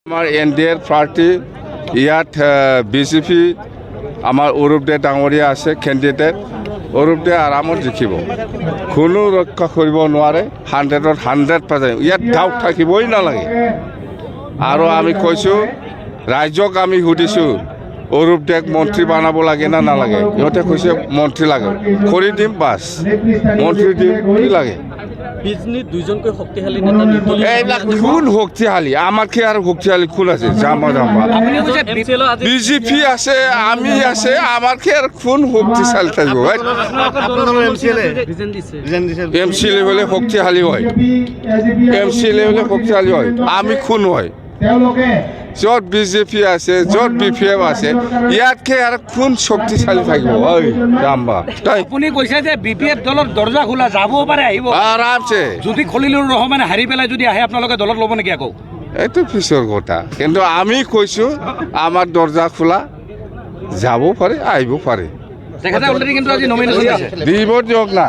আমাৰ এনডিএৰ পাৰ্টি ইয়াত বিজেপি আমাৰ অৰূপ দে ডাঙৰীয়া আছে কেণ্ডিডেট অৰূপ দে আৰামত জিকিব কোনো ৰক্ষা কৰিব নোৱাৰে 100% ইয়াত ডাউট থাকিবই নালাগে আৰু আমি কৈছোঁ ৰাইজক আমি সুধিছোঁ অৰূপ দেক মন্ত্ৰী বনাব লাগে না নালাগে ইহঁতে কৈছে মন্ত্ৰী লাগে কৰি দিম বাছ মন্ত্ৰী দিম কি লাগে দুইজনকৈ শক্তিশালী নেতা নিৰ্দলীয় এইবিলাক কোন শক্তিশালী আমাতকৈ আৰু শক্তিশালী কোন আছে জামা বিজেপি আছে আমি আছে আমাতকৈ আৰু কোন শক্তিশালী থাকিব এমচিএলএ হ'লে শক্তিশালী হয় এমচিএলএ হ'লে শক্তিশালী হয় আমি কোন হয় য'ত বিজেপি আছে য'ত বিপিএফ আছে ইয়াতকৈ আৰু কোন শক্তিশালী থাকিব ঐ জাম্বা আপুনি কৈছে যে বিপিএফ দলৰ দৰ্জা খোলা যাব পাৰে আহিব আৰামছে যদি খলিলুৰ ৰহমানে হাৰি পেলাই যদি আহে আপোনালোকে দলত ল'ব নেকি আকৌ এইটো পিছৰ কথা কিন্তু আমি কৈছোঁ আমাৰ দৰ্জা খোলা যাব পাৰে আহিব পাৰে তেখেতে অলৰেডি কিন্তু আজি নমিনেশ্যন দিছে দিব দিয়ক না